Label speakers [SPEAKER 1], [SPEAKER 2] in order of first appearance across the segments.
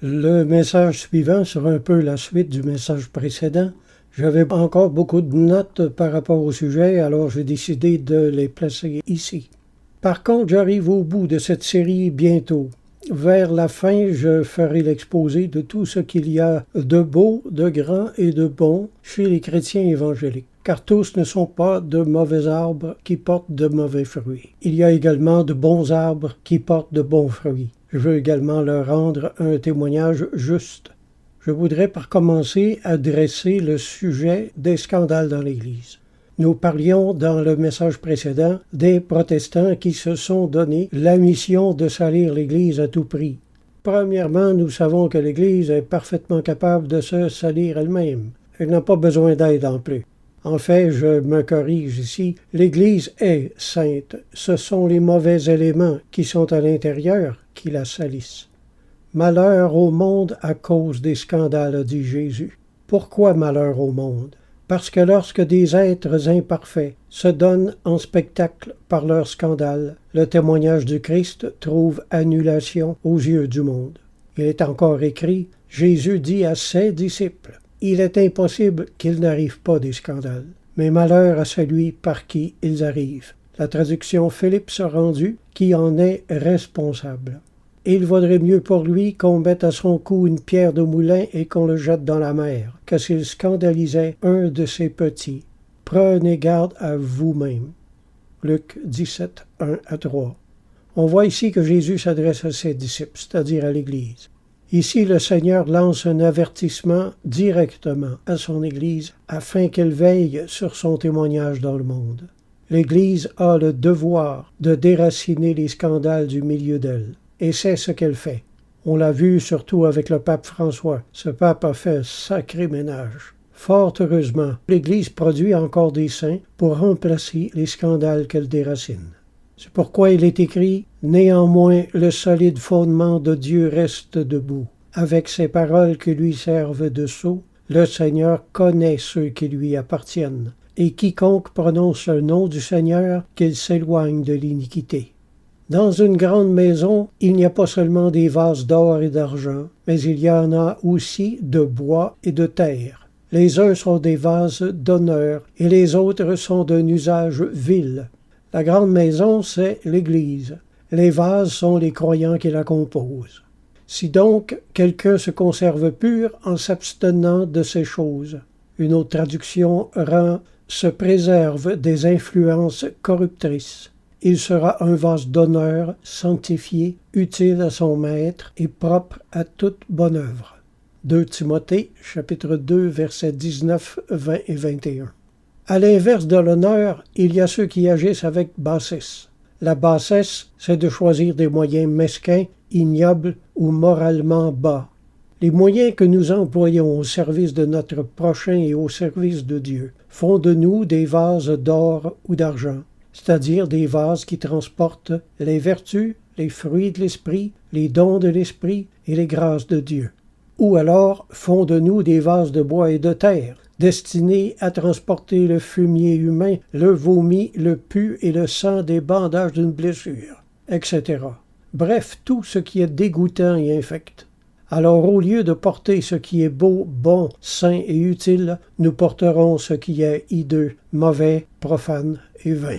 [SPEAKER 1] Le message suivant sera un peu la suite du message précédent. J'avais encore beaucoup de notes par rapport au sujet, alors j'ai décidé de les placer ici. Par contre, j'arrive au bout de cette série bientôt. Vers la fin, je ferai l'exposé de tout ce qu'il y a de beau, de grand et de bon chez les chrétiens évangéliques, car tous ne sont pas de mauvais arbres qui portent de mauvais fruits. Il y a également de bons arbres qui portent de bons fruits. Je veux également leur rendre un témoignage juste. Je voudrais par commencer adresser le sujet des scandales dans l'Église. Nous parlions dans le message précédent des protestants qui se sont donné la mission de salir l'Église à tout prix. Premièrement, nous savons que l'Église est parfaitement capable de se salir elle-même. Elle n'a pas besoin d'aide en plus. En fait, je me corrige ici, l'Église est sainte. Ce sont les mauvais éléments qui sont à l'intérieur qui la salissent. Malheur au monde à cause des scandales, a dit Jésus. Pourquoi malheur au monde? Parce que lorsque des êtres imparfaits se donnent en spectacle par leurs scandales, le témoignage du Christ trouve annulation aux yeux du monde. Il est encore écrit, Jésus dit à ses disciples, « Il est impossible qu'il n'arrive pas des scandales, mais malheur à celui par qui ils arrivent. » La traduction Philippe se rendu, qui en est responsable. Il vaudrait mieux pour lui qu'on mette à son cou une pierre de moulin et qu'on le jette dans la mer, que s'il scandalisait un de ses petits. Prenez garde à vous-même. Luc 17, 1-3. On voit ici que Jésus s'adresse à ses disciples, c'est-à-dire à l'Église. Ici, le Seigneur lance un avertissement directement à son Église afin qu'elle veille sur son témoignage dans le monde. L'Église a le devoir de déraciner les scandales du milieu d'elle. Et c'est ce qu'elle fait. On l'a vu surtout avec le pape François. Ce pape a fait un sacré ménage. Fort heureusement, l'Église produit encore des saints pour remplacer les scandales qu'elle déracine. C'est pourquoi il est écrit « Néanmoins, le solide fondement de Dieu reste debout. Avec ces paroles qui lui servent de sceau, le Seigneur connaît ceux qui lui appartiennent. Et quiconque prononce le nom du Seigneur, qu'il s'éloigne de l'iniquité. » Dans une grande maison, il n'y a pas seulement des vases d'or et d'argent, mais il y en a aussi de bois et de terre. Les uns sont des vases d'honneur et les autres sont d'un usage vil. La grande maison, c'est l'Église. Les vases sont les croyants qui la composent. Si donc quelqu'un se conserve pur en s'abstenant de ces choses, une autre traduction rend « se préserve des influences corruptrices ». Il sera un vase d'honneur, sanctifié, utile à son maître et propre à toute bonne œuvre. 2 Timothée, chapitre 2, versets 19, 20 et 21. À l'inverse de l'honneur, il y a ceux qui agissent avec bassesse. La bassesse, c'est de choisir des moyens mesquins, ignobles ou moralement bas. Les moyens que nous employons au service de notre prochain et au service de Dieu font de nous des vases d'or ou d'argent, c'est-à-dire des vases qui transportent les vertus, les fruits de l'Esprit, les dons de l'Esprit et les grâces de Dieu. Ou alors font de nous des vases de bois et de terre, destinés à transporter le fumier humain, le vomi, le pus et le sang des bandages d'une blessure, etc. Bref, tout ce qui est dégoûtant et infect. Alors au lieu de porter ce qui est beau, bon, sain et utile, nous porterons ce qui est hideux, mauvais, profane et vain.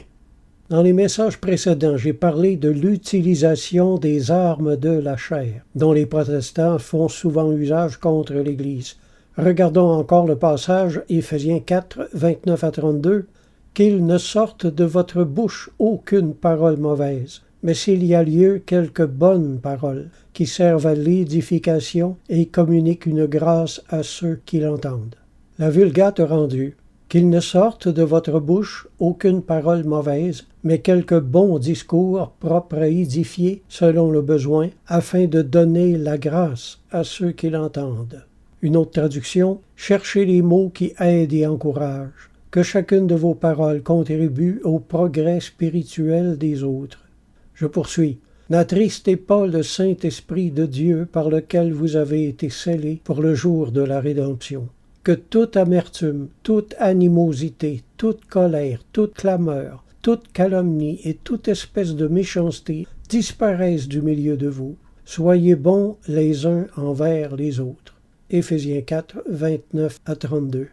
[SPEAKER 1] Dans les messages précédents, j'ai parlé de l'utilisation des armes de la chair, dont les protestants font souvent usage contre l'Église. Regardons encore le passage Éphésiens 4, 29-32. « Qu'il ne sorte de votre bouche aucune parole mauvaise, mais s'il y a lieu, quelques bonnes paroles, qui servent à l'édification et communiquent une grâce à ceux qui l'entendent. » La Vulgate rendue. Qu'il ne sorte de votre bouche aucune parole mauvaise, mais quelques bons discours propres à édifier selon le besoin, afin de donner la grâce à ceux qui l'entendent. Une autre traduction, cherchez les mots qui aident et encouragent. Que chacune de vos paroles contribue au progrès spirituel des autres. Je poursuis. N'attristez pas le Saint-Esprit de Dieu par lequel vous avez été scellés pour le jour de la rédemption. Que toute amertume, toute animosité, toute colère, toute clameur, toute calomnie et toute espèce de méchanceté disparaissent du milieu de vous. Soyez bons les uns envers les autres. Éphésiens 4, 29 à 32.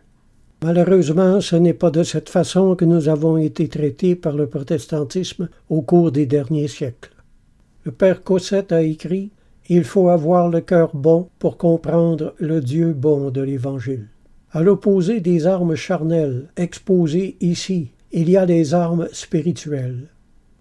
[SPEAKER 1] Malheureusement, ce n'est pas de cette façon que nous avons été traités par le protestantisme au cours des derniers siècles. Le père Cossette a écrit « Il faut avoir le cœur bon pour comprendre le Dieu bon de l'Évangile ». À l'opposé des armes charnelles exposées ici, il y a les armes spirituelles.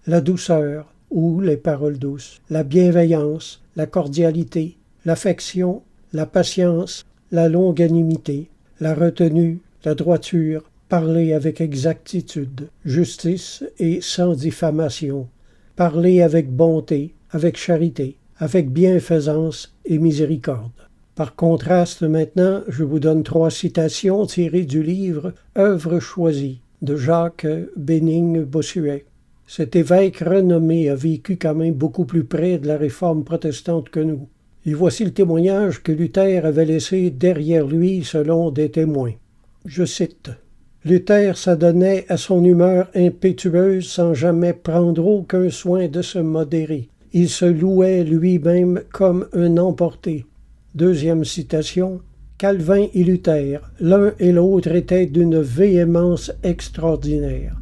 [SPEAKER 1] La douceur, ou les paroles douces, la bienveillance, la cordialité, l'affection, la patience, la longanimité, la retenue, la droiture, parler avec exactitude, justice et sans diffamation, parler avec bonté, avec charité, avec bienfaisance et miséricorde. Par contraste, maintenant, je vous donne 3 citations tirées du livre « Œuvres choisies » de Jacques Bénigne-Bossuet. Cet évêque renommé a vécu quand même beaucoup plus près de la réforme protestante que nous. Et voici le témoignage que Luther avait laissé derrière lui selon des témoins. Je cite. « Luther s'adonnait à son humeur impétueuse sans jamais prendre aucun soin de se modérer. Il se louait lui-même comme un emporté. » Deuxième citation. « Calvin et Luther, l'un et l'autre étaient d'une véhémence extraordinaire.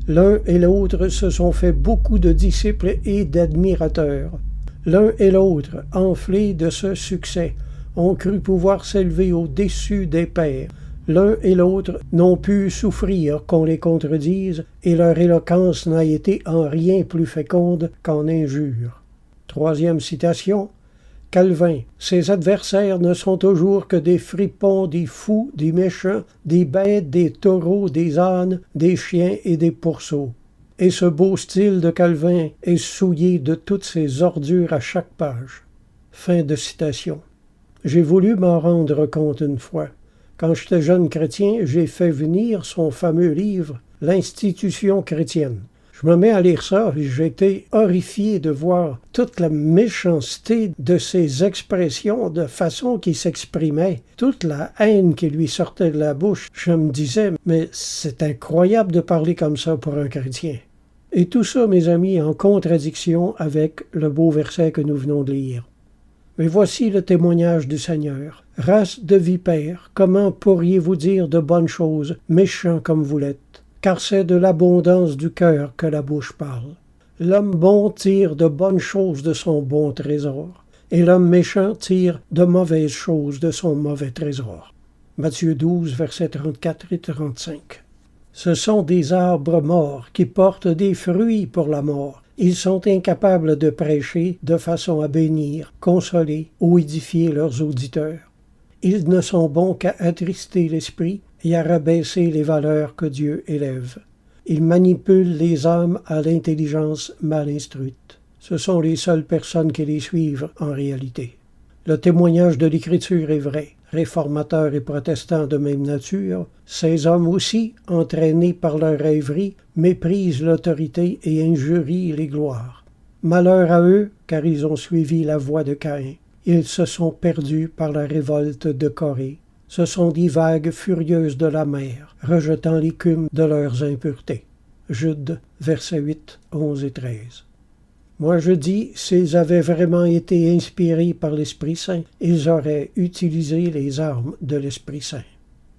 [SPEAKER 1] L'un et l'autre se sont fait beaucoup de disciples et d'admirateurs. L'un et l'autre, enflés de ce succès, ont cru pouvoir s'élever au-dessus des pairs. L'un et l'autre n'ont pu souffrir qu'on les contredise, et leur éloquence n'a été en rien plus féconde qu'en injures. » Troisième citation. Calvin, ses adversaires ne sont toujours que des fripons, des fous, des méchants, des bêtes, des taureaux, des ânes, des chiens et des pourceaux. Et ce beau style de Calvin est souillé de toutes ces ordures à chaque page. Fin de citation. J'ai voulu m'en rendre compte une fois. Quand j'étais jeune chrétien, j'ai fait venir son fameux livre « L'Institution chrétienne ». Je me mets à lire ça et j'ai été horrifié de voir toute la méchanceté de ses expressions, de façon qu'il s'exprimait, toute la haine qui lui sortait de la bouche. Je me disais, mais c'est incroyable de parler comme ça pour un chrétien. Et tout ça, mes amis, en contradiction avec le beau verset que nous venons de lire. Mais voici le témoignage du Seigneur. « Race de vipères, comment pourriez-vous dire de bonnes choses, méchants comme vous l'êtes? Car c'est de l'abondance du cœur que la bouche parle. L'homme bon tire de bonnes choses de son bon trésor, et l'homme méchant tire de mauvaises choses de son mauvais trésor. » Matthieu 12, versets 34 et 35. Ce sont des arbres morts qui portent des fruits pour la mort. Ils sont incapables de prêcher de façon à bénir, consoler ou édifier leurs auditeurs. Ils ne sont bons qu'à attrister l'esprit et à rabaisser les valeurs que Dieu élève. Ils manipulent les âmes à l'intelligence mal instruite. Ce sont les seules personnes qui les suivent en réalité. Le témoignage de l'Écriture est vrai. Réformateurs et protestants de même nature, ces hommes aussi, entraînés par leur rêverie, méprisent l'autorité et injurient les gloires. Malheur à eux, car ils ont suivi la voie de Caïn. Ils se sont perdus par la révolte de Corée. Ce sont des vagues furieuses de la mer, rejetant l'écume de leurs impuretés. Jude, versets 8, 11 et 13. Moi je dis, s'ils avaient vraiment été inspirés par l'Esprit Saint, ils auraient utilisé les armes de l'Esprit Saint.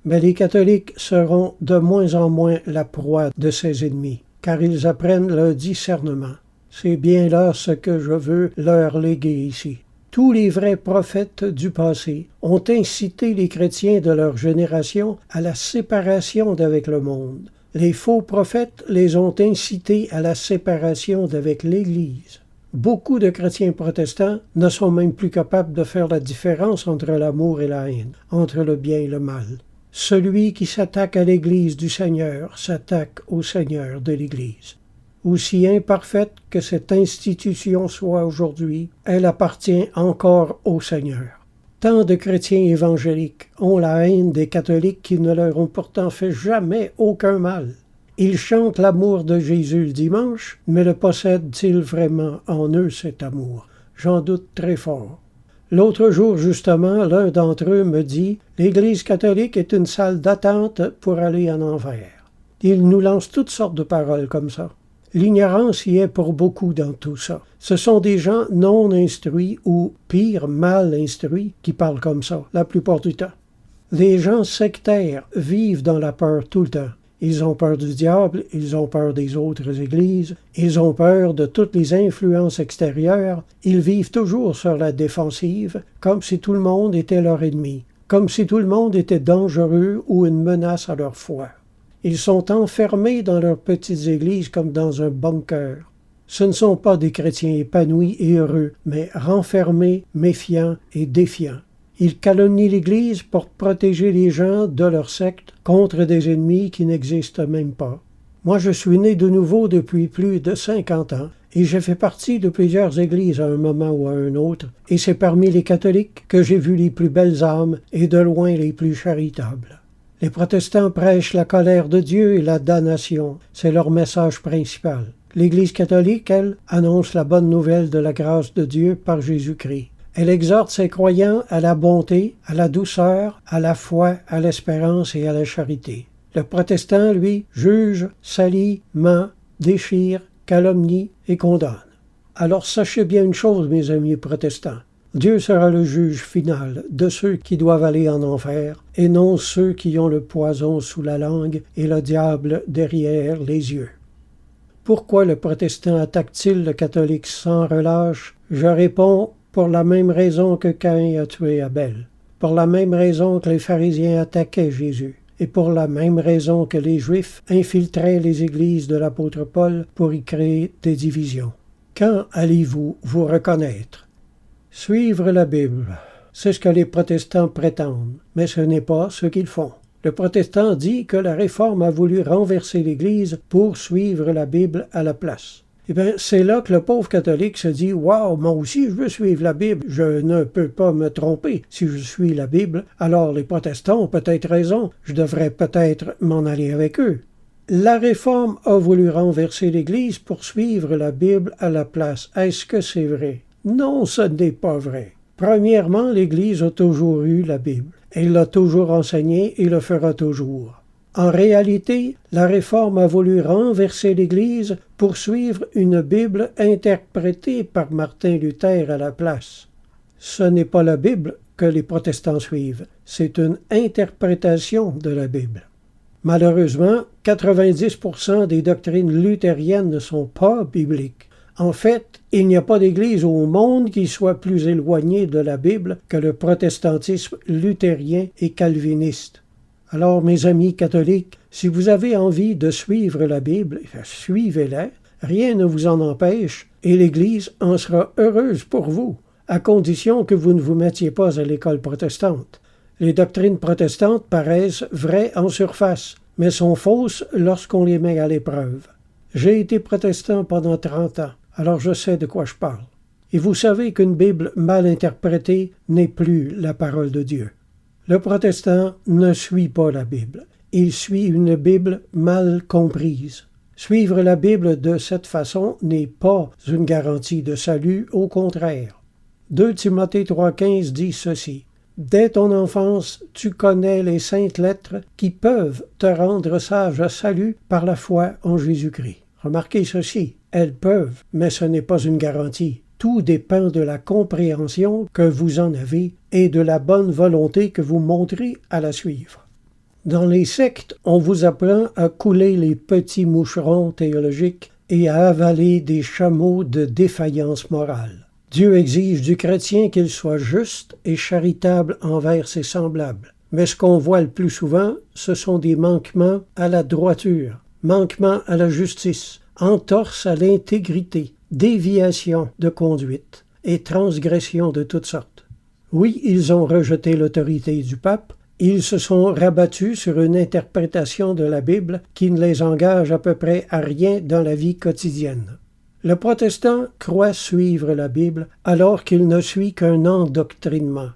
[SPEAKER 1] Mais les catholiques seront de moins en moins la proie de ses ennemis, car ils apprennent le discernement. C'est bien là ce que je veux leur léguer ici. Tous les vrais prophètes du passé ont incité les chrétiens de leur génération à la séparation d'avec le monde. Les faux prophètes les ont incités à la séparation d'avec l'Église. Beaucoup de chrétiens protestants ne sont même plus capables de faire la différence entre l'amour et la haine, entre le bien et le mal. Celui qui s'attaque à l'Église du Seigneur s'attaque au Seigneur de l'Église. Aussi imparfaite que cette institution soit aujourd'hui, elle appartient encore au Seigneur. Tant de chrétiens évangéliques ont la haine des catholiques qui ne leur ont pourtant fait jamais aucun mal. Ils chantent l'amour de Jésus le dimanche, mais le possèdent-ils vraiment en eux cet amour? J'en doute très fort. L'autre jour, justement, l'un d'entre eux me dit « L'Église catholique est une salle d'attente pour aller en enfer. » Il nous lance toutes sortes de paroles comme ça. L'ignorance y est pour beaucoup dans tout ça. Ce sont des gens non instruits ou, pire, mal instruits qui parlent comme ça, la plupart du temps. Les gens sectaires vivent dans la peur tout le temps. Ils ont peur du diable, ils ont peur des autres églises, ils ont peur de toutes les influences extérieures, ils vivent toujours sur la défensive, comme si tout le monde était leur ennemi, comme si tout le monde était dangereux ou une menace à leur foi. Ils sont enfermés dans leurs petites églises comme dans un bunker. Ce ne sont pas des chrétiens épanouis et heureux, mais renfermés, méfiants et défiants. Ils calomnient l'Église pour protéger les gens de leur secte contre des ennemis qui n'existent même pas. Moi, je suis né de nouveau depuis plus de 50 ans et j'ai fait partie de plusieurs églises à un moment ou à un autre, et c'est parmi les catholiques que j'ai vu les plus belles âmes et de loin les plus charitables. Les protestants prêchent la colère de Dieu et la damnation, c'est leur message principal. L'Église catholique, elle, annonce la bonne nouvelle de la grâce de Dieu par Jésus-Christ. Elle exhorte ses croyants à la bonté, à la douceur, à la foi, à l'espérance et à la charité. Le protestant, lui, juge, salit, ment, déchire, calomnie et condamne. Alors sachez bien une chose, mes amis protestants. Dieu sera le juge final de ceux qui doivent aller en enfer, et non ceux qui ont le poison sous la langue et le diable derrière les yeux. Pourquoi le protestant attaque-t-il le catholique sans relâche? Je réponds pour la même raison que Caïn a tué Abel, pour la même raison que les pharisiens attaquaient Jésus, et pour la même raison que les Juifs infiltraient les églises de l'apôtre Paul pour y créer des divisions. Quand allez-vous vous reconnaître? Suivre la Bible, c'est ce que les protestants prétendent, mais ce n'est pas ce qu'ils font. Le protestant dit que la Réforme a voulu renverser l'Église pour suivre la Bible à la place. Eh bien, c'est là que le pauvre catholique se dit « Wow, moi aussi je veux suivre la Bible, je ne peux pas me tromper si je suis la Bible, alors les protestants ont peut-être raison, je devrais peut-être m'en aller avec eux. » La Réforme a voulu renverser l'Église pour suivre la Bible à la place. Est-ce que c'est vrai? Non, ce n'est pas vrai. Premièrement, l'Église a toujours eu la Bible. Elle l'a toujours enseignée et le fera toujours. En réalité, la Réforme a voulu renverser l'Église pour suivre une Bible interprétée par Martin Luther à la place. Ce n'est pas la Bible que les protestants suivent, c'est une interprétation de la Bible. Malheureusement, 90% des doctrines luthériennes ne sont pas bibliques. En fait, il n'y a pas d'Église au monde qui soit plus éloignée de la Bible que le protestantisme luthérien et calviniste. Alors, mes amis catholiques, si vous avez envie de suivre la Bible, suivez-la, rien ne vous en empêche, et l'Église en sera heureuse pour vous, à condition que vous ne vous mettiez pas à l'école protestante. Les doctrines protestantes paraissent vraies en surface, mais sont fausses lorsqu'on les met à l'épreuve. J'ai été protestant pendant 30 ans, alors je sais de quoi je parle. Et vous savez qu'une Bible mal interprétée n'est plus la parole de Dieu. Le protestant ne suit pas la Bible. Il suit une Bible mal comprise. Suivre la Bible de cette façon n'est pas une garantie de salut, au contraire. 2 Timothée 3,15 dit ceci. « Dès ton enfance, tu connais les saintes lettres qui peuvent te rendre sage à salut par la foi en Jésus-Christ. » Remarquez ceci, elles peuvent, mais ce n'est pas une garantie. Tout dépend de la compréhension que vous en avez et de la bonne volonté que vous montrez à la suivre. Dans les sectes, on vous apprend à couler les petits moucherons théologiques et à avaler des chameaux de défaillance morale. Dieu exige du chrétien qu'il soit juste et charitable envers ses semblables. Mais ce qu'on voit le plus souvent, ce sont des manquements à la droiture, manquements à la justice, entorse à l'intégrité, déviation de conduite et transgression de toutes sortes. Oui, ils ont rejeté l'autorité du pape, ils se sont rabattus sur une interprétation de la Bible qui ne les engage à peu près à rien dans la vie quotidienne. Le protestant croit suivre la Bible alors qu'il ne suit qu'un endoctrinement.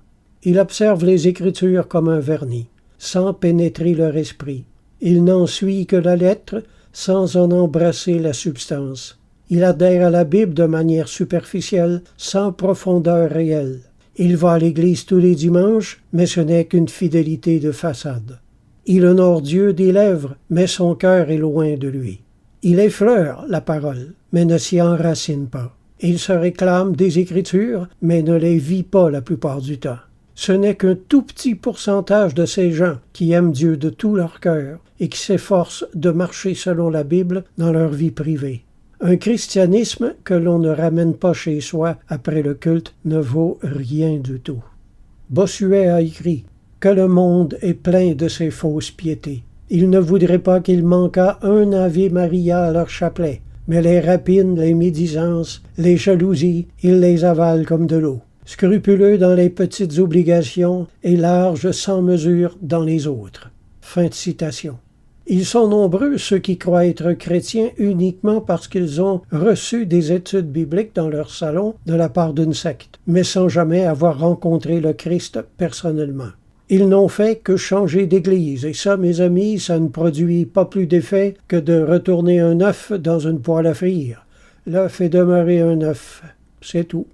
[SPEAKER 1] Il observe les Écritures comme un vernis, sans pénétrer leur esprit. Il n'en suit que la lettre, sans en embrasser la substance. Il adhère à la Bible de manière superficielle, sans profondeur réelle. Il va à l'église tous les dimanches, mais ce n'est qu'une fidélité de façade. Il honore Dieu des lèvres, mais son cœur est loin de lui. Il effleure la parole, mais ne s'y enracine pas. Il se réclame des Écritures, mais ne les vit pas la plupart du temps. Ce n'est qu'un tout petit pourcentage de ces gens qui aiment Dieu de tout leur cœur et qui s'efforcent de marcher selon la Bible dans leur vie privée. Un christianisme que l'on ne ramène pas chez soi après le culte ne vaut rien du tout. Bossuet a écrit « Que le monde est plein de ces fausses piétés. Il ne voudrait pas qu'il manquât un Ave Maria à leur chapelet, mais les rapines, les médisances, les jalousies, ils les avalent comme de l'eau. Scrupuleux dans les petites obligations et larges sans mesure dans les autres. » Fin de citation. Ils sont nombreux ceux qui croient être chrétiens uniquement parce qu'ils ont reçu des études bibliques dans leur salon de la part d'une secte, mais sans jamais avoir rencontré le Christ personnellement. Ils n'ont fait que changer d'église, et ça, mes amis, ça ne produit pas plus d'effet que de retourner un œuf dans une poêle à frire. L'œuf est demeuré un œuf, c'est tout.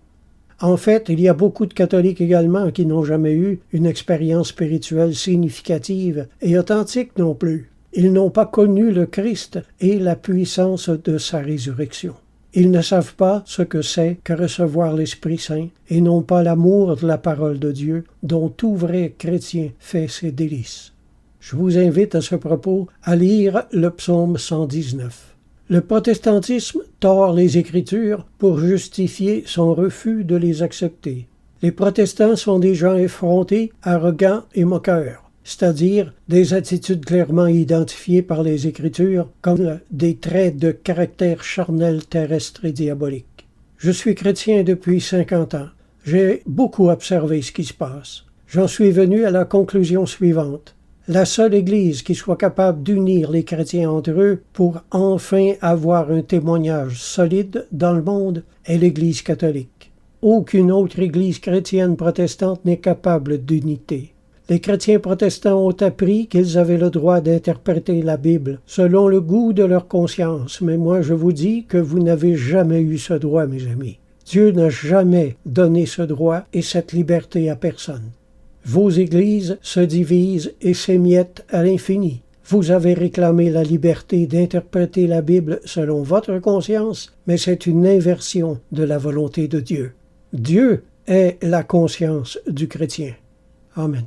[SPEAKER 1] En fait, il y a beaucoup de catholiques également qui n'ont jamais eu une expérience spirituelle significative et authentique non plus. Ils n'ont pas connu le Christ et la puissance de sa résurrection. Ils ne savent pas ce que c'est que recevoir l'Esprit Saint et n'ont pas l'amour de la parole de Dieu dont tout vrai chrétien fait ses délices. Je vous invite à ce propos à lire le psaume 119. Le protestantisme tord les Écritures pour justifier son refus de les accepter. Les protestants sont des gens effrontés, arrogants et moqueurs, c'est-à-dire des attitudes clairement identifiées par les Écritures comme des traits de caractère charnel, terrestre et diabolique. Je suis chrétien depuis 50 ans. J'ai beaucoup observé ce qui se passe. J'en suis venu à la conclusion suivante. La seule Église qui soit capable d'unir les chrétiens entre eux pour enfin avoir un témoignage solide dans le monde est l'Église catholique. Aucune autre Église chrétienne protestante n'est capable d'unité. Les chrétiens protestants ont appris qu'ils avaient le droit d'interpréter la Bible selon le goût de leur conscience, mais moi je vous dis que vous n'avez jamais eu ce droit, mes amis. Dieu n'a jamais donné ce droit et cette liberté à personne. Vos églises se divisent et s'émiettent à l'infini. Vous avez réclamé la liberté d'interpréter la Bible selon votre conscience, mais c'est une inversion de la volonté de Dieu. Dieu est la conscience du chrétien. Amen.